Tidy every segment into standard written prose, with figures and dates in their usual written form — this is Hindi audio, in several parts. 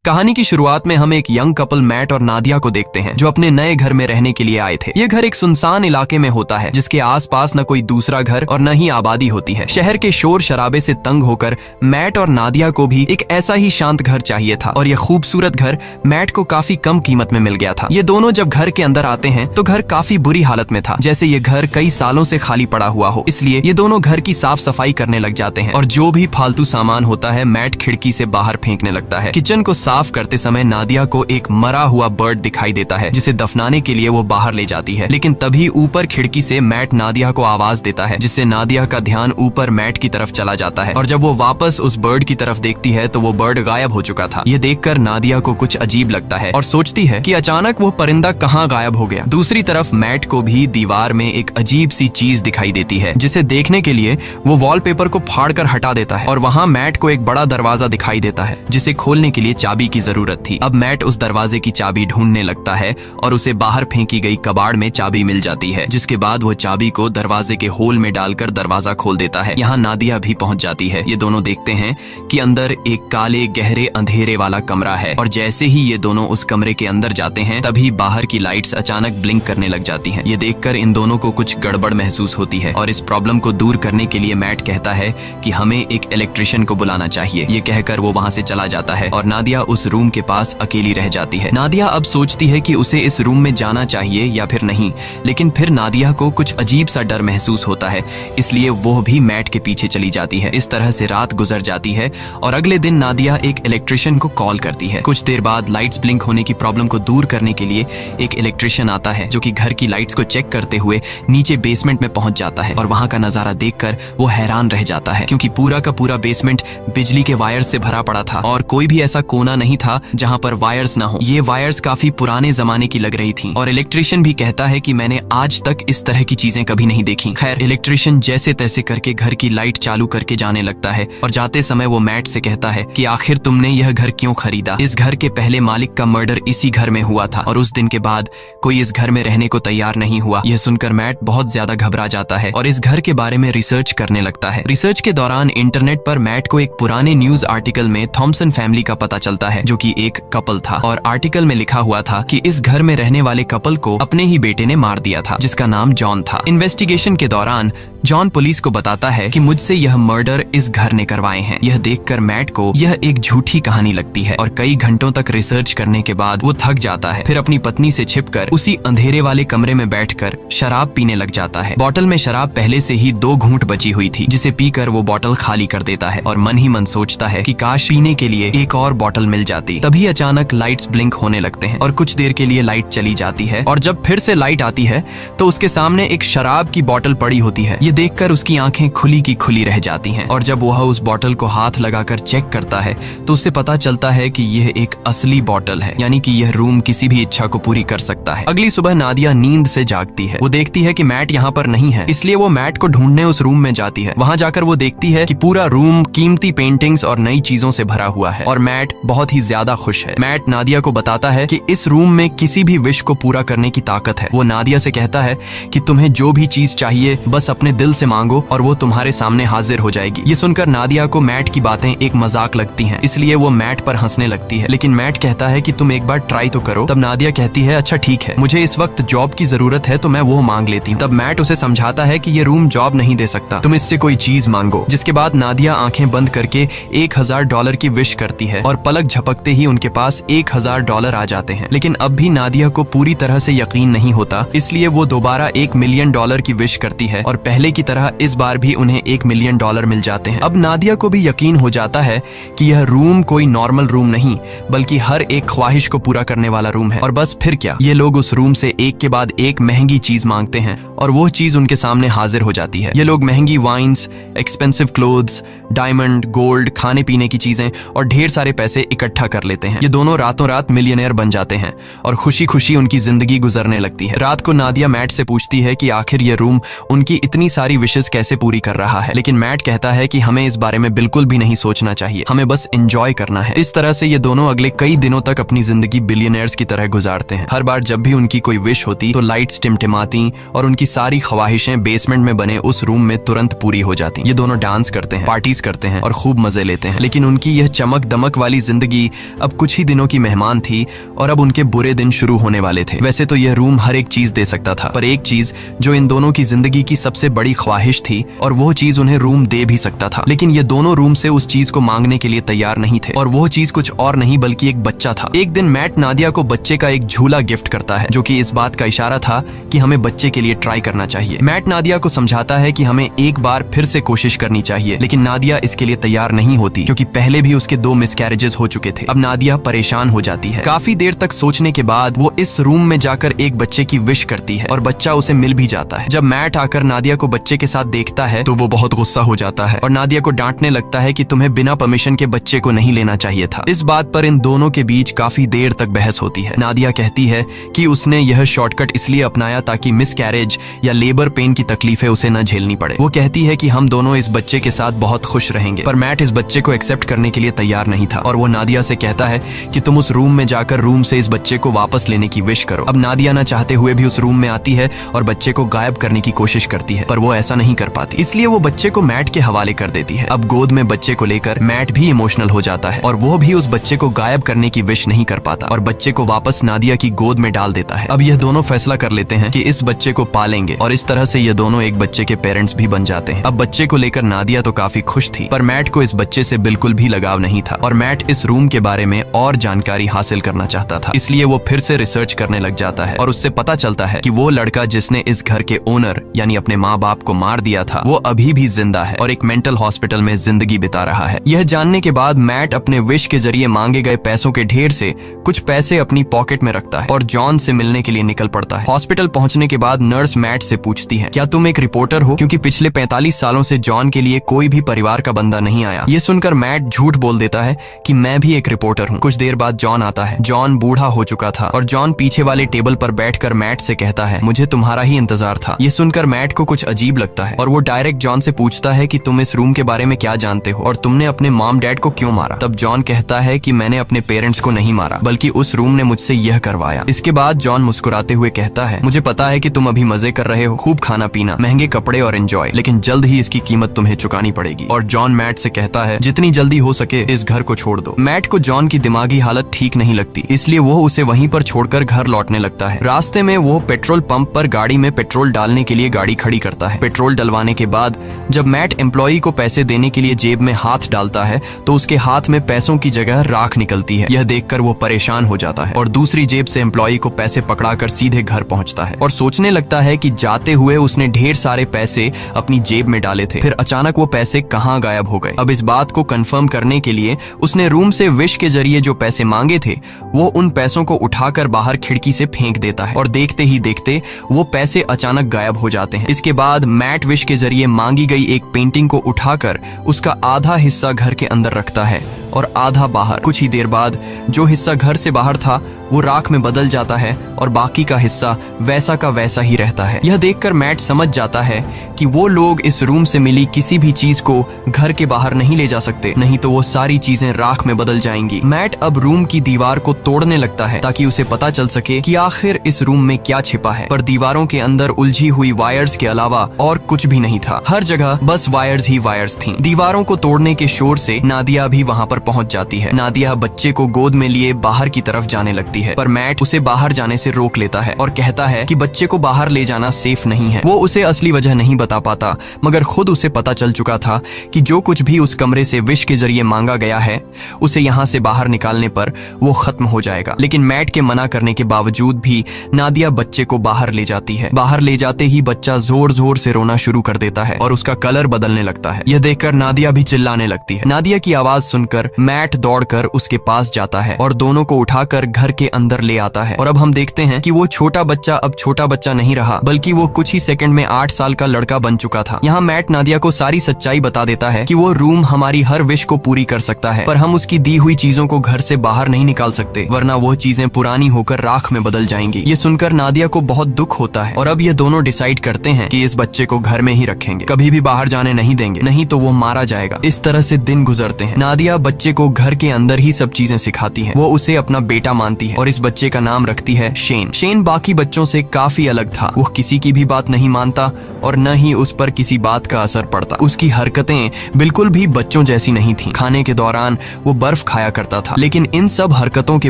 कहानी की शुरुआत में हम एक यंग कपल मैट और नादिया को देखते हैं जो अपने नए घर में रहने के लिए आए थे। ये घर एक सुनसान इलाके में होता है जिसके आसपास न कोई दूसरा घर और न ही आबादी होती है। शहर के शोर शराबे से तंग होकर मैट और नादिया को भी एक ऐसा ही शांत घर चाहिए था और यह खूबसूरत घर मैट को काफी कम कीमत में मिल गया था। ये दोनों जब घर के अंदर आते हैं तो घर काफी बुरी हालत में था, जैसे ये घर कई सालों से खाली पड़ा हुआ हो। इसलिए ये दोनों घर की साफ सफाई करने लग जाते हैं और जो भी फालतू सामान होता है मैट खिड़की से बाहर फेंकने लगता है। किचन को साफ करते समय नादिया को एक मरा हुआ बर्ड दिखाई देता है जिसे दफनाने के लिए वो बाहर ले जाती है, लेकिन तभी ऊपर खिड़की से मैट नादिया को आवाज देता है जिससे नादिया का ध्यान ऊपर मैट की तरफ चला जाता है और जब वो वापस उस बर्ड की तरफ देखती है तो वो बर्ड गायब हो चुका था। ये देखकर नादिया को कुछ अजीब लगता है और सोचती है कि अचानक वो परिंदा कहाँ गायब हो गया। दूसरी तरफ मैट को भी दीवार में एक अजीब सी चीज दिखाई देती है जिसे देखने के लिए वो वॉलपेपर को फाड़कर हटा देता है और वहाँ मैट को एक बड़ा दरवाजा दिखाई देता है जिसे खोलने के लिए चाबी की जरूरत थी। अब मैट उस दरवाजे की चाबी ढूंढने लगता है और उसे बाहर फेंकी गई कबाड़ में चाबी मिल जाती है, जिसके बाद वो चाबी को दरवाजे के होल में डालकर दरवाजा खोल देता है। यहाँ नादिया भी पहुंच जाती है। ये दोनों देखते हैं कि अंदर एक काले गहरे अंधेरे वाला कमरा है और जैसे ही ये दोनों उस कमरे के अंदर जाते हैं तभी बाहर की लाइट्स अचानक ब्लिंक करने लग जाती हैं। ये देखकर इन दोनों को कुछ गड़बड़ महसूस होती है और इस प्रॉब्लम को दूर करने के लिए मैट कहता है कि हमें एक इलेक्ट्रिशियन को बुलाना चाहिए। ये कहकर वो वहाँ से चला जाता है और नादिया उस रूम के पास अकेली रह जाती है। नादिया अब सोचती है कि उसे इस रूम में जाना चाहिए या फिर नहीं, लेकिन फिर नादिया को कुछ अजीब सा डर महसूस होता है, इसलिए वो भी मैट के पीछे चली जाती है। इस तरह से रात गुजर जाती है और अगले दिन नादिया एक इलेक्ट्रिशियन को कॉल करती है। कुछ देर बाद लाइट्स ब्लिंक होने की प्रॉब्लम को दूर करने के लिए एक इलेक्ट्रिशियन आता है जो कि घर की लाइट्स को चेक करते हुए नीचे बेसमेंट में पहुंच जाता है और वहां का नजारा देखकर वो हैरान रह जाता है क्योंकि पूरा का पूरा बेसमेंट बिजली के वायर्स से भरा पड़ा था और कोई भी ऐसा कोना नहीं था जहां पर वायर्स ना हो। ये वायर्स काफी पुराने जमाने की लग रही थी और इलेक्ट्रिशियन भी कहता है कि मैंने आज तक इस तरह की चीजें कभी नहीं देखी। खैर, इलेक्ट्रिशियन जैसे तैसे करके घर की लाइट चालू करके जाने लगता है और जाते समय वो मैट से कहता है कि आखिर तुमने यह घर क्यों खरीदा? इस घर के पहले मालिक का मर्डर इसी घर में हुआ था और उस दिन के बाद कोई इस घर में रहने को तैयार नहीं हुआ। यह सुनकर मैट बहुत ज्यादा घबरा जाता है और इस घर के बारे में रिसर्च करने लगता है। रिसर्च के दौरान इंटरनेट पर मैट को एक पुराने न्यूज आर्टिकल में थॉमसन फैमिली का पता चलता है जो कि एक कपल था और आर्टिकल में लिखा हुआ था कि इस घर में रहने वाले कपल को अपने ही बेटे ने मार दिया था जिसका नाम जॉन था। इन्वेस्टिगेशन के दौरान जॉन पुलिस को बताता है कि मुझसे यह मर्डर इस घर ने करवाए हैं। यह देखकर मैट को यह एक झूठी कहानी लगती है और कई घंटों तक रिसर्च करने के बाद वो थक जाता है। फिर अपनी पत्नी से छिपकर उसी अंधेरे वाले कमरे में बैठकर शराब पीने लग जाता है। बोतल में शराब पहले से ही 2 घूंट बची हुई थी जिसे पीकर वो बोतल खाली कर देता है और मन ही मन सोचता है कि काश पीने के लिए एक और बोतल मिल जाती। तभी अचानक लाइट्स ब्लिंक होने लगते हैं और कुछ देर के लिए लाइट चली जाती है और जब फिर से लाइट आती है तो उसके सामने एक शराब की बोतल पड़ी होती है। ये देखकर उसकी आंखें खुली की खुली रह जाती हैं और जब वह उस बोतल को हाथ लगाकर चेक करता है तो उसे पता चलता है कि यह एक असली बोतल है, यानी कि यह रूम किसी भी इच्छा को पूरी कर सकता है। अगली सुबह नादिया नींद से जागती है। वो देखती है कि मैट यहाँ पर नहीं है, इसलिए वो मैट को ढूंढने उस रूम में जाती है। वहां जाकर वो देखती है कि पूरा रूम कीमती पेंटिंग्स और नई चीजों से भरा हुआ है और मैट बहुत ही ज्यादा खुश है। मैट नादिया को बताता है कि इस रूम में किसी भी विश को पूरा करने की ताकत है। वो नादिया से कहता है कि तुम्हें जो भी चीज चाहिए बस अपने दिल से मांगो और वो तुम्हारे सामने हाजिर हो जाएगी। ये सुनकर नादिया को मैट की बातें एक मजाक लगती हैं, इसलिए वो मैट पर हंसने लगती है, लेकिन मैट कहता है कि तुम एक बार ट्राई तो करो। तब नादिया कहती है अच्छा ठीक है, मुझे इस वक्त जॉब की जरूरत है तो मैं वो मांग लेती हूँ। तब मैट उसे समझाता है कि ये रूम जॉब नहीं दे सकता, तुम इससे कोई चीज मांगो। जिसके बाद नादिया आंखें बंद करके $1000 की विश करती है और पलक झपकते ही उनके पास $1000 आ जाते हैं। लेकिन अब भी नादिया को पूरी तरह से यकीन नहीं होता, इसलिए वो दोबारा $1 मिलियन की विश करती है और पहले की तरह इस बार भी उन्हें $1 मिलियन मिल जाते हैं। अब नादिया को भी यकीन हो जाता है कि यह रूम कोई नॉर्मल रूम नहीं बल्कि हर एक ख्वाहिश को पूरा करने वाला रूम है। और बस फिर क्या, ये लोग उस रूम से एक के बाद एक महंगी चीज मांगते हैं और वो चीज उनके सामने हाजिर हो जाती है। ये लोग महंगी wines, expensive clothes, diamond, gold, खाने पीने की चीजें और ढेर सारे पैसे इकट्ठा कर लेते हैं। ये दोनों रातों रात मिलियनेयर बन जाते हैं और खुशी खुशी उनकी जिंदगी गुजरने लगती है। रात को नादिया मैट से पूछती है कि आखिर ये रूम उनकी इतनी सारी विशेस कैसे पूरी कर रहा है, लेकिन मैट कहता है कि हमें इस बारे में बिल्कुल भी नहीं सोचना चाहिए, हमें बस एंजॉय करना है। इस तरह से ये दोनों अगले कई दिनों तक अपनी जिंदगी बिलियनर्स की तरह गुजारते हैं। हर बार जब भी उनकी कोई विश होती तो लाइट्स टिमटिमाती और उनकी सारी ख्वाहिशें बेसमेंट में बने उस रूम में तुरंत पूरी हो जाती। ये दोनों डांस करते हैं, पार्टीज करते हैं और खूब मजे लेते हैं, लेकिन उनकी यह चमक दमक वाली जिंदगी जिंदगी अब कुछ ही दिनों की मेहमान थी और अब उनके बुरे दिन शुरू होने वाले थे। वैसे तो यह रूम हर एक चीज दे सकता था, पर एक चीज जो इन दोनों की जिंदगी की सबसे बड़ी ख्वाहिश थी और वो चीज उन्हें रूम दे भी सकता था, लेकिन ये दोनों रूम से उस चीज को मांगने के लिए तैयार नहीं थे। और वो चीज कुछ और नहीं बल्कि एक बच्चा था। एक दिन मैट नादिया को बच्चे का एक झूला गिफ्ट करता है, जो कि इस बात का इशारा था कि हमें बच्चे के लिए ट्राई करना चाहिए। मैट नादिया को समझाता है कि हमें एक बार फिर से कोशिश करनी चाहिए, लेकिन नादिया इसके लिए तैयार नहीं होती क्योंकि पहले भी उसके 2 मिसकैरेजेस हो चुके थे। अब नादिया परेशान हो जाती है। काफी देर तक सोचने के बाद वो इस रूम में जाकर एक बच्चे की विश करती है और बच्चा उसे मिल भी जाता है। जब मैट आकर नादिया को बच्चे के साथ देखता है तो वो बहुत गुस्सा हो जाता है और नादिया को डांटने लगता है कि तुम्हें बिना परमिशन के बच्चे को नहीं लेना चाहिए था। इस बात पर इन दोनों के बीच काफी देर तक बहस होती है। नादिया कहती है कि उसने यह शॉर्टकट इसलिए अपनाया ताकि मिसकैरेज या लेबर पेन की तकलीफें उसे न झेलनी पड़े। वो कहती है कि हम दोनों इस बच्चे के साथ बहुत खुश रहेंगे, पर मैट इस बच्चे को एक्सेप्ट करने के लिए तैयार नहीं था और वो नादिया से कहता है कि तुम उस रूम में जाकर रूम से इस बच्चे को वापस लेने की विश करो। अब नादिया न चाहते हुए भी उस रूम में आती है और बच्चे को गायब करने की कोशिश करती है, पर वो ऐसा नहीं कर पाती, इसलिए वो बच्चे को मैट के हवाले कर देती है। अब गोद में बच्चे को लेकर मैट भी इमोशनल हो जाता है और वो भी उस बच्चे को गायब करने की विश नहीं कर पाता और बच्चे को वापस नादिया की गोद में डाल देता है। अब यह दोनों फैसला कर लेते हैं कि इस बच्चे को पालेंगे और इस तरह से ये दोनों एक बच्चे के पेरेंट्स भी बन जाते हैं। अब बच्चे को लेकर नादिया तो काफी खुश थी, पर मैट को इस बच्चे से बिल्कुल भी लगाव नहीं था और मैट इस रूम के बारे में और जानकारी हासिल करना चाहता था, इसलिए वो फिर से रिसर्च करने लग जाता है और उससे पता चलता है कि वो लड़का जिसने इस घर के ओनर यानी अपने माँ बाप को मार दिया था वो अभी भी जिंदा है और एक मेंटल हॉस्पिटल में जिंदगी बिता रहा है। यह जानने के बाद मैट अपने विश के जरिए मांगे गए पैसों के ढेर से कुछ पैसे अपनी पॉकेट में रखता है और जॉन से मिलने के लिए निकल पड़ता है। हॉस्पिटल पहुंचने के बाद नर्स मैट से पूछती है, क्या तुम एक रिपोर्टर हो? क्योंकि पिछले 45 सालों से जॉन के लिए कोई भी परिवार का बंदा नहीं आया। ये सुनकर मैट झूठ बोल देता है कि मैं भी एक रिपोर्टर हूँ। कुछ देर बाद जॉन आता है। जॉन बूढ़ा हो चुका था और जॉन पीछे वाले टेबल पर बैठकर मैट से कहता है, मुझे तुम्हारा ही इंतजार था। ये सुनकर मैट को कुछ अजीब लगता है और वो डायरेक्ट जॉन से पूछता है कि तुम इस रूम के बारे में क्या जानते हो और तुमने अपने मॉम डैड को क्यों मारा? तब जॉन कहता है कि मैंने अपने पेरेंट्स को नहीं मारा बल्कि उस रूम ने मुझसे यह करवाया। इसके बाद जॉन मुस्कुराते हुए कहता है, मुझे पता है कि तुम अभी मजे कर रहे हो, खूब खाना पीना, महंगे कपड़े और एंजॉय, लेकिन जल्द ही इसकी कीमत तुम्हें चुकानी पड़ेगी। और जॉन मैट से कहता है, जितनी जल्दी हो सके इस घर को छोड़ दो। मैट को जॉन की दिमागी हालत ठीक नहीं लगती, इसलिए वो उसे वहीं पर छोड़कर घर लौटने लगता है। रास्ते में वो पेट्रोल पंप पर गाड़ी में पेट्रोल डालने के लिए गाड़ी खड़ी करता है। पेट्रोल डलवाने के बाद जब मैट एम्प्लॉई को पैसे देने के लिए जेब में हाथ डालता है तो उसके हाथ में पैसों की जगह राख निकलती है। यह देखकर वो परेशान हो जाता है और दूसरी जेब से एम्प्लॉई को पैसे पकड़ाकर सीधे घर पहुंचता है और सोचने लगता है कि जाते हुए उसने ढेर सारे पैसे अपनी जेब में डाले थे, फिर अचानक वो पैसे कहाँ गायब हो गए। अब इस बात को कंफर्म करने के लिए उसने रूम से विश के जरिए जो पैसे मांगे थे वो उन पैसों को उठाकर बाहर खिड़की से फेंक देता है और देखते ही देखते वो पैसे अचानक गायब हो जाते हैं। इसके बाद मैट विश के जरिए मांगी गई एक पेंटिंग को उठाकर उसका आधा हिस्सा घर के अंदर रखता है और आधा बाहर। कुछ ही देर बाद जो हिस्सा घर से बाहर था वो राख में बदल जाता है और बाकी का हिस्सा वैसा का वैसा ही रहता है। यह देखकर मैट समझ जाता है कि वो लोग इस रूम से मिली किसी भी चीज को घर के बाहर नहीं ले जा सकते, नहीं तो वो सारी चीजें राख में बदल जाएंगी। मैट अब रूम की दीवार को तोड़ने लगता है ताकि उसे पता चल सके कि आखिर इस रूम में क्या छिपा है, पर दीवारों के अंदर उलझी हुई वायर्स के अलावा और कुछ भी नहीं था। हर जगह बस वायर्स ही वायर्स थीं। दीवारों को तोड़ने के शोर से नादिया भी वहाँ पर पहुंच जाती है। नादिया बच्चे को गोद में लिए बाहर की तरफ जाने लगती है, पर मैट उसे बाहर जाने से रोक लेता है और कहता है कि बच्चे को बाहर ले जाना सेफ नहीं है। वो उसे असली वजह नहीं बता पाता, मगर खुद उसे पता चल चुका था कि जो कुछ भी उस कमरे से विश के जरिए मांगा गया है उसे यहाँ से बाहर निकालने पर वो खत्म हो जाएगा। लेकिन मैट के मना करने के बावजूद भी नादिया बच्चे को बाहर ले जाती है। बाहर ले जाते ही बच्चा जोर जोर से रोना शुरू कर देता है और उसका कलर बदलने लगता है। यह देखकर नादिया भी चिल्लाने लगती है। नादिया की आवाज सुनकर मैट दौड़कर उसके पास जाता है और दोनों को उठाकर घर के अंदर ले आता है। और अब हम देखते हैं कि वो छोटा बच्चा अब छोटा बच्चा नहीं रहा, बल्कि वो कुछ ही सेकंड में 8 साल का लड़का बन चुका था। यहाँ मैट नादिया को सारी सच्चाई बता देता है कि वो रूम हमारी हर विश को पूरी कर सकता है, पर हम उसकी दी हुई चीजों को घर से बाहर नहीं निकाल सकते, वरना वो चीजें पुरानी होकर राख में बदल जाएंगी। ये सुनकर नादिया को बहुत दुख होता है और अब ये दोनों डिसाइड करते हैं कि इस बच्चे को घर में ही रखेंगे, कभी भी बाहर जाने नहीं देंगे, नहीं तो वो मारा जाएगा। इस तरह से दिन गुजरते हैं। नादिया बच्चे बच्चे को घर के अंदर ही सब चीजें सिखाती है। वो उसे अपना बेटा मानती है और इस बच्चे का नाम रखती है शेन। शेन बाकी बच्चों से काफी अलग था। वो किसी की भी बात नहीं मानता और न ही उस पर किसी बात का असर पड़ता। उसकी हरकतें बिल्कुल भी बच्चों जैसी नहीं थी। खाने के दौरान वो बर्फ खाया करता था, लेकिन इन सब हरकतों के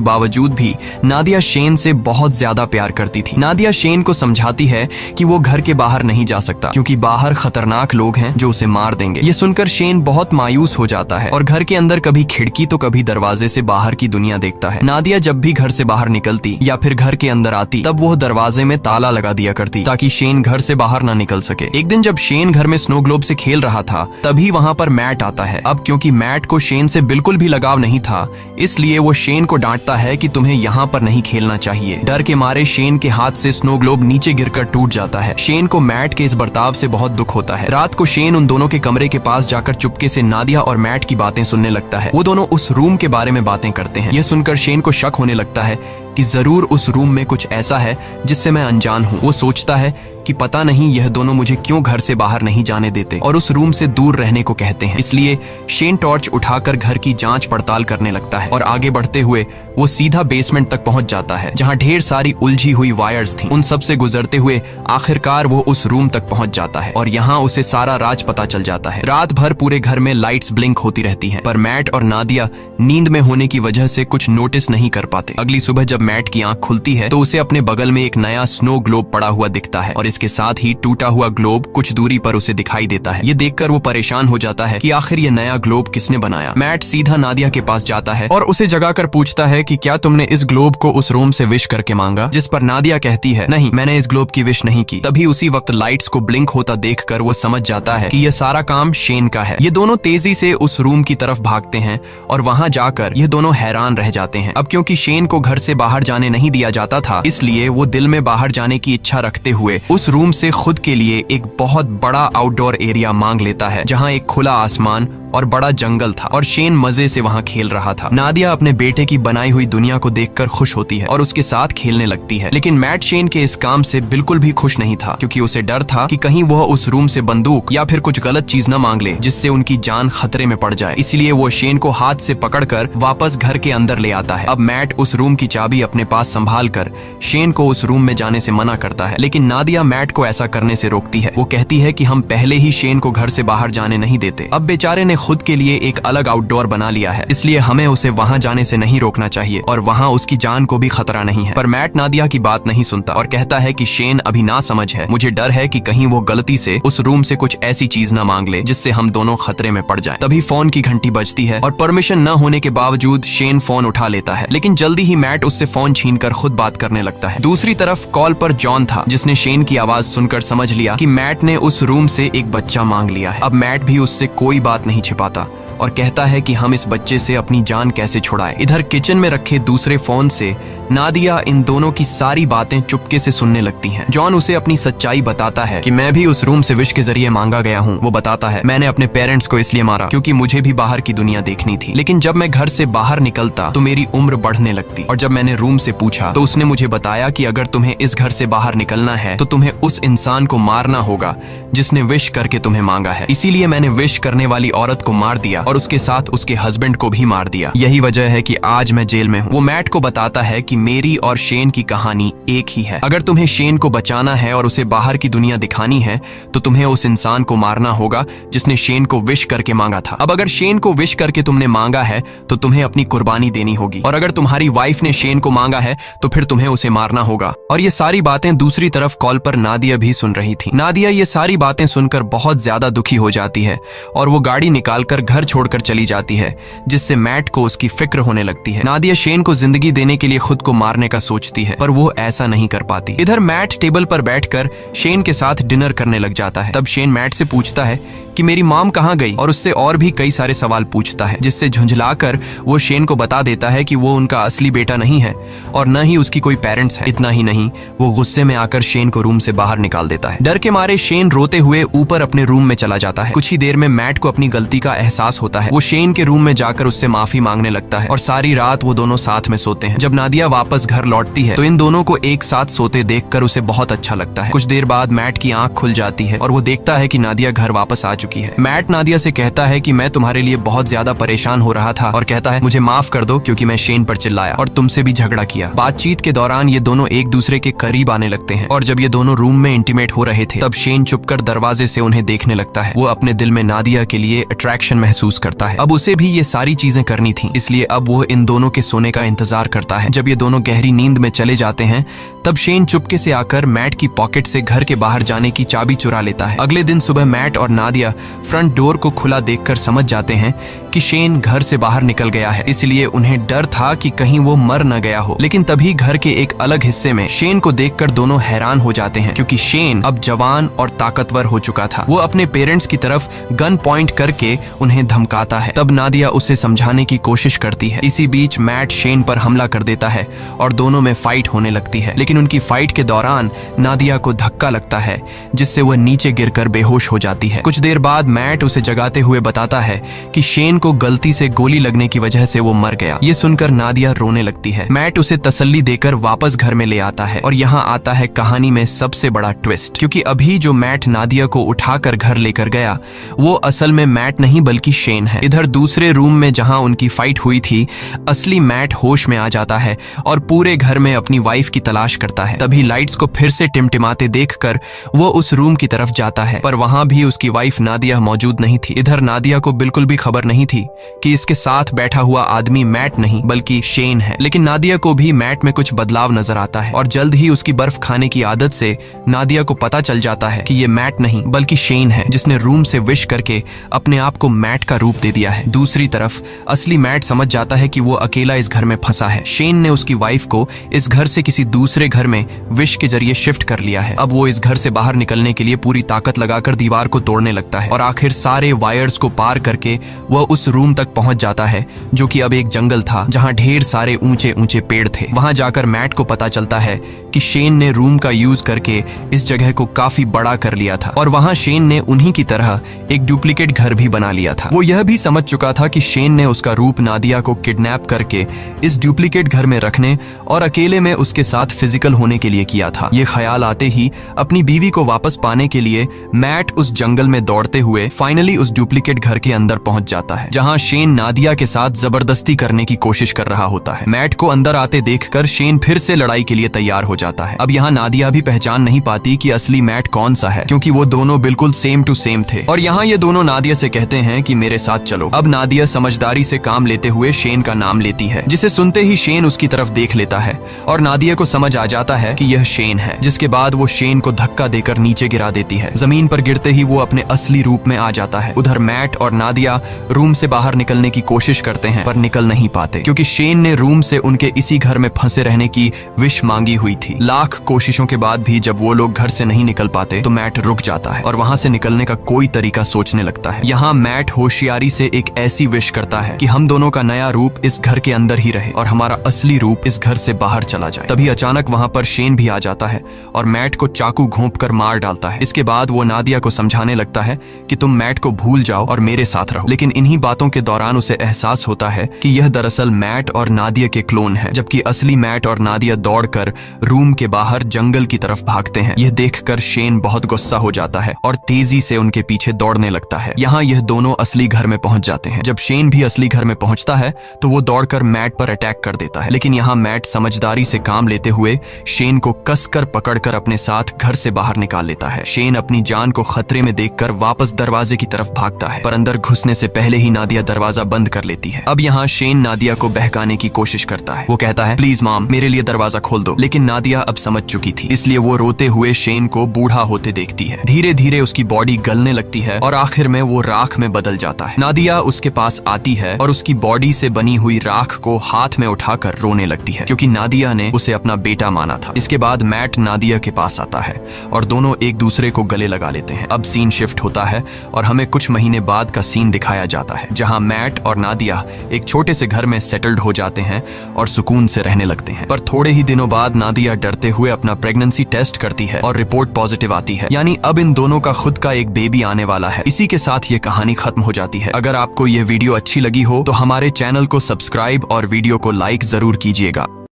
बावजूद भी नादिया शेन से बहुत ज्यादा प्यार करती थी। नादिया शेन को समझाती है कि वो घर के बाहर नहीं जा सकता क्योंकि बाहर खतरनाक लोग हैं जो उसे मार देंगे। ये सुनकर शेन बहुत मायूस हो जाता है और घर के अंदर कभी खिड़की तो कभी दरवाजे से बाहर की दुनिया देखता है। नादिया जब भी घर से बाहर निकलती या फिर घर के अंदर आती, तब वो दरवाजे में ताला लगा दिया करती ताकि शेन घर से बाहर ना निकल सके। एक दिन जब शेन घर में स्नो ग्लोब से खेल रहा था, तभी वहाँ पर मैट आता है। अब क्योंकि मैट को शेन से बिल्कुल भी लगाव नहीं था, इसलिए वो शेन को डांटता है कि तुम्हें यहाँ पर नहीं खेलना चाहिए। डर के मारे शेन के हाथ से स्नो ग्लोब नीचे गिरकर टूट जाता है। शेन को मैट के इस बर्ताव से बहुत दुख होता है। रात को शेन उन दोनों के कमरे के पास जाकर चुपके से नादिया और मैट की बातें सुनने लगता है। वो दोनों उस रूम के बारे में बातें करते हैं। यह सुनकर शेन को शक होने लगता है कि जरूर उस रूम में कुछ ऐसा है जिससे मैं अनजान हूँ। वो सोचता है कि पता नहीं यह दोनों मुझे क्यों घर से बाहर नहीं जाने देते और उस रूम से दूर रहने को कहते हैं। इसलिए शेन टॉर्च उठाकर घर की जांच पड़ताल करने लगता है और आगे बढ़ते हुए वो सीधा बेसमेंट तक पहुंच जाता है, जहां ढेर सारी उलझी हुई वायर्स थी। उन सब से गुजरते हुए आखिरकार वो उस रूम तक पहुंच जाता है और यहाँ उसे सारा राज पता चल जाता है। रात भर पूरे घर में लाइट्स ब्लिंक होती रहती हैं, पर मैट और नादिया नींद में होने की वजह से कुछ नोटिस नहीं कर पाते। अगली सुबह जब मैट की आंख खुलती है तो उसे अपने बगल में एक नया स्नो ग्लोब पड़ा हुआ दिखता है और इसके साथ ही टूटा हुआ ग्लोब कुछ दूरी पर उसे दिखाई देता है। ये देखकर वो परेशान हो जाता है कि आखिर ये नया ग्लोब किसने बनाया। मैट सीधा नादिया के पास जाता है और उसे जगाकर पूछता है कि क्या तुमने इस ग्लोब को उस रूम से विश करके मांगा, जिस पर नादिया कहती है नहीं, मैंने इस ग्लोब की विश नहीं की। तभी उसी वक्त लाइट्स को ब्लिंक होता देखकर वो समझ जाता है कि यह सारा काम शेन का है। ये दोनों तेजी से उस रूम की तरफ भागते हैं और वहां जाकर ये दोनों हैरान रह जाते हैं। अब क्योंकि शेन को घर से बाहर जाने नहीं दिया जाता था, इसलिए वो दिल में बाहर जाने की इच्छा रखते हुए उस रूम से खुद के लिए एक बहुत बड़ा आउटडोर एरिया मांग लेता है, जहां एक खुला आसमान और बड़ा जंगल था और शेन मजे से वहां खेल रहा था। नादिया अपने बेटे की बनाई हुई दुनिया को देखकर खुश होती है और उसके साथ खेलने लगती है, लेकिन मैट शेन के इस काम से बिल्कुल भी खुश नहीं था, क्योंकि उसे डर था कि कहीं वह उस रूम से बंदूक या फिर कुछ गलत चीज न मांग ले जिससे उनकी जान खतरे में पड़ जाए। इसलिए वो शेन को हाथ से पकड़कर वापस घर के अंदर ले आता है। अब मैट उस रूम की चाबी अपने पास संभाल कर शेन को उस रूम में जाने से मना करता है, लेकिन नादिया मैट को ऐसा करने से रोकती है। वो कहती है कि हम पहले ही शेन को घर से बाहर जाने नहीं देते। अब बेचारे ने खुद के लिए एक अलग आउटडोर बना लिया है, इसलिए हमें उसे वहां जाने से नहीं रोकना चाहिए और वहां उसकी जान को भी खतरा नहीं है। पर मैट नादिया की बात नहीं सुनता और कहता है कि शेन अभी ना समझ है, मुझे डर है कि कहीं वो गलती से उस रूम से कुछ ऐसी चीज ना मांग ले जिससे हम दोनों खतरे में पड़ जाएं। तभी फोन की घंटी बजती है और परमिशन न होने के बावजूद शेन फोन उठा लेता है, लेकिन जल्दी ही मैट उससे फोन छीनकर खुद बात करने लगता है। दूसरी तरफ कॉल पर जॉन था, जिसने शेन की आवाज सुनकर समझ लिया कि मैट ने उस रूम से एक बच्चा मांग लिया है। अब मैट भी उससे कोई बात नहीं छिपाता और कहता है कि हम इस बच्चे से अपनी जान कैसे छुड़ाएं। इधर किचन में रखे दूसरे फोन से नादिया इन दोनों की सारी बातें चुपके से सुनने लगती हैं। जॉन उसे अपनी सच्चाई बताता है कि मैं भी उस रूम से विश के जरिए मांगा गया हूँ। वो बताता है, मैंने अपने पेरेंट्स को इसलिए मारा क्योंकि मुझे भी बाहर की दुनिया देखनी थी, लेकिन जब मैं घर से बाहर निकलता तो मेरी उम्र बढ़ने लगती और जब मैंने रूम से पूछा तो उसने मुझे बताया कि अगर तुम्हें इस घर से बाहर निकलना है तो तुम्हें उस इंसान को मारना होगा जिसने विश करके तुम्हें मांगा है। इसीलिए मैंने विश करने वाली औरत को मार दिया और उसके साथ उसके हस्बैंड को भी मार दिया। यही वजह है कि आज मैं जेल में हूँ। वो मैट को बताता है कि मेरी और शेन की कहानी एक ही है। अगर तुम्हें शेन को बचाना है और उसे बाहर की दुनिया दिखानी है तो तुम्हें उस इंसान को मारना होगा जिसने शेन को विश करके मांगा था। अब अगर शेन को विश करके तुमने मांगा है तो तुम्हें अपनी कुर्बानी देनी होगी, और अगर तुम्हारी वाइफ ने शेन को मांगा है तो फिर तुम्हें उसे मारना होगा। और ये सारी बातें दूसरी तरफ कॉल पर नादिया भी सुन रही थी। नादिया ये सारी बातें सुनकर बहुत ज्यादा दुखी हो जाती है और वो गाड़ी निकालकर घर छोड़कर चली जाती है, जिससे मैट को उसकी फिक्र होने लगती है। नादिया शेन को जिंदगी देने के लिए खुद को मारने का सोचती है, पर वो ऐसा नहीं कर पाती। इधर मैट टेबल पर बैठकर शेन के साथ डिनर करने लग जाता है। तब शेन मैट से पूछता है कि मेरी मॉम कहाँ गई, और उससे और भी कई सारे सवाल पूछता है, जिससे झुंझलाकर वो शेन को बता देता है कि वो उनका असली बेटा नहीं है और न ही उसकी कोई पेरेंट्स है। इतना ही नहीं, वो गुस्से में आकर शेन को रूम से बाहर निकाल देता है। डर के मारे शेन रोते हुए ऊपर अपने रूम में चला जाता है। कुछ ही देर में मैट को अपनी गलती का एहसास होता है। वो शेन के रूम में जाकर उससे माफी मांगने लगता है और सारी रात वो दोनों साथ में सोते हैं। जब नादिया वापस घर लौटती है तो इन दोनों को एक साथ सोते देखकर उसे बहुत अच्छा लगता है। कुछ देर बाद मैट की आंख खुल जाती है और वो देखता है कि नादिया घर वापस आ चुकी है। मैट नादिया से कहता है कि मैं तुम्हारे लिए बहुत ज्यादा परेशान हो रहा था और कहता है मुझे माफ कर दो क्योंकि मैं शेन पर चिल्लाया और तुमसे भी झगड़ा किया। बातचीत के दौरान ये दोनों एक दूसरे के करीब आने लगते हैं और जब ये दोनों रूम में इंटीमेट हो रहे थे तब शेन चुपकर दरवाजे से उन्हें देखने लगता है। वो अपने दिल में नादिया के लिए अट्रैक्शन महसूस करता है। अब उसे भी ये सारी चीजें करनी थी, इसलिए अब वो इन दोनों के सोने का इंतजार करता है। जब ये दोनों गहरी नींद में चले जाते हैं तब शेन चुपके से आकर मैट की पॉकेट से घर के बाहर जाने की चाबी चुरा लेता है। अगले दिन सुबह मैट और नादिया फ्रंट डोर को खुला देखकर समझ जाते हैं कि शेन घर से बाहर निकल गया है, इसलिए उन्हें डर था कि कहीं वो मर न गया हो। लेकिन तभी घर के एक अलग हिस्से में शेन को देखकर दोनों हैरान हो जाते हैं क्योंकि शेन अब जवान और ताकतवर हो चुका था। वो अपने पेरेंट्स की तरफ गन पॉइंट करके उन्हें धमकाता है। तब नादिया उसे समझाने की कोशिश करती है। इसी बीच मैट शेन पर हमला कर देता है और दोनों में फाइट होने लगती है। लेकिन उनकी फाइट के दौरान नादिया को धक्का लगता है जिससे वह नीचे गिरकर बेहोश हो जाती है। कुछ देर बाद मैट उसे जगाते हुए बताता है कि शेन को गलती से गोली लगने की वजह से वो मर गया। ये सुनकर नादिया रोने लगती है। मैट उसे तसल्ली देकर वापस घर में ले आता है और यहाँ आता है कहानी में सबसे बड़ा ट्विस्ट, क्योंकि अभी जो मैट नादिया को उठाकर घर लेकर गया वो असल में मैट नहीं बल्कि शेन है। इधर दूसरे रूम में जहाँ उनकी फाइट हुई थी असली मैट होश में आ जाता है और पूरे घर में अपनी वाइफ की तलाश करता है। तभी लाइट्स को फिर से टिमटिमाते देखकर वो उस रूम की तरफ जाता है, पर वहां भी उसकी वाइफ नादिया मौजूद नहीं थी। इधर नादिया को बिल्कुल भी खबर नहीं थी कि इसके साथ बैठा हुआ आदमी मैट नहीं बल्कि शेन है। लेकिन नादिया को भी मैट में कुछ बदलाव नजर आता है और जल्द ही उसकी बर्फ खाने की आदत से नादिया को पता चल जाता है कि ये मैट नहीं बल्कि शेन है, जिसने रूम से विश करके अपने आप को मैट का रूप दे दिया है। दूसरी तरफ असली मैट समझ जाता है कि वो अकेला इस घर में फंसा है। शेन ने उसकी वाइफ को इस घर से किसी दूसरे घर में विश के जरिए शिफ्ट कर लिया है। अब वो इस घर से बाहर निकलने के लिए पूरी ताकत लगाकर दीवार को तोड़ने लगता है और आखिर सारे वायर्स को पार करके वह उस रूम तक पहुंच जाता है जो कि अब एक जंगल था जहां ढेर सारे ऊंचे ऊंचे पेड़ थे। वहां जाकर मैट को पता चलता है कि शेन ने रूम का यूज करके इस जगह को काफी बड़ा कर लिया था और वहां शेन ने उन्हीं की तरह एक डुप्लीकेट घर भी बना लिया था। वो यह भी समझ चुका था कि शेन ने उसका रूप नादिया को किडनैप करके इस डुप्लीकेट घर में रखने और अकेले में उसके साथ फिजिकल होने के लिए किया था। ये ख्याल आते ही अपनी बीवी को वापस पाने के लिए मैट उस जंगल में दौड़ते हुए फाइनली उस डुप्लीकेट घर के अंदर पहुंच जाता है जहां शेन नादिया के साथ जबरदस्ती करने की कोशिश कर रहा होता है। मैट को अंदर आते देखकर शेन फिर से लड़ाई के लिए तैयार हो जाता है। अब यहाँ नादिया भी पहचान नहीं पाती कि असली मैट कौन सा है, क्योंकि वो दोनों बिल्कुल सेम टू सेम थे। और यहाँ ये दोनों नादिया से कहते हैं कि मेरे साथ चलो। अब नादिया समझदारी से काम लेते हुए शेन का नाम लेती है, जिसे सुनते ही शेन उसकी तरफ देख लेता है और नादिया को समझ आ जाता है कि यह शेन है। जिसके बाद वो शेन को धक्का देकर नीचे गिरा देती है। जमीन पर गिरते ही वो अपने असली रूप में आ जाता है। उधर मैट और नादिया रूम से बाहर निकलने की कोशिश करते हैं पर निकल नहीं पाते, क्योंकि शेन ने रूम से उनके इसी घर में फंसे रहने की विश मांगी हुई थी। लाख कोशिशों के बाद भी जब वो लोग घर से नहीं निकल पाते तो मैट रुक जाता है और वहां से निकलने का कोई तरीका सोचने लगता है। यहाँ मैट होशियारी से एक ऐसी विश करता है कि हम दोनों का नया रूप इस घर के अंदर ही रहे और हमारा असली रूप इस घर से बाहर चला जाए। तभी अचानक वहां पर शेन भी आ जाता है और मैट को चाकू घोंपकर मार डालता है। इसके बाद वो नादिया को समझाने लगता है कि तुम मैट को भूल जाओ और मेरे साथ रहो। लेकिन इन्हीं बातों के दौरान उसे एहसास होता है कि यह दरअसल मैट और नादिया के क्लोन है, जबकि असली मैट और नादिया दौड़कर रूम के बाहर जंगल की तरफ भागते हैं। यह देखकर शेन बहुत गुस्सा हो जाता है और तेजी से उनके पीछे दौड़ने लगता है। यहाँ यह दोनों असली घर में पहुंच जाते हैं। जब शेन भी असली घर में पहुंचता है तो वो दौड़कर मैट पर अटैक कर देता है। लेकिन यहाँ मैट समझदारी से काम लेते हुए शेन को कसकर पकड़कर अपने साथ घर से बाहर निकाल लेता है। शेन अपनी जान को खतरे में देखकर वापस दरवाजे की तरफ भागता है, पर अंदर घुसने से पहले ही नादिया दरवाजा बंद कर लेती है। अब यहाँ शेन नादिया को बहकाने की कोशिश करता है। वो कहता है, प्लीज मॉम, मेरे लिए दरवाजा खोल दो। लेकिन नादिया अब समझ चुकी थी, इसलिए वो रोते हुए शेन को बूढ़ा होते देखती है। धीरे धीरे उसकी बॉडी गलने लगती है और आखिर में वो राख में बदल जाता है। नादिया उसके पास आती है और उसकी बॉडी से बनी हुई राख को हाथ में उठाकर रोने लगती है, क्योंकि नादिया ने उसे अपना बेटा माना था। इसके बाद मैट नादिया के पास आता है और दोनों एक दूसरे को गले लगा लेते हैं। अब सीन शिफ्ट होता है और हमें कुछ महीने बाद का सीन दिखाया जाता है, जहां मैट और नादिया एक छोटे से घर में सेटल्ड हो जाते हैं और सुकून से रहने लगते हैं। पर थोड़े ही दिनों बाद नादिया डरते हुए अपना प्रेगनेंसी टेस्ट करती है और रिपोर्ट पॉजिटिव आती है, यानी अब इन दोनों का खुद का एक बेबी आने वाला है। इसी के साथ ये कहानी खत्म हो जाती है। अगर आपको ये वीडियो अच्छी लगी हो तो हमारे चैनल को सब्सक्राइब और वीडियो को लाइक जरूर कीजिएगा।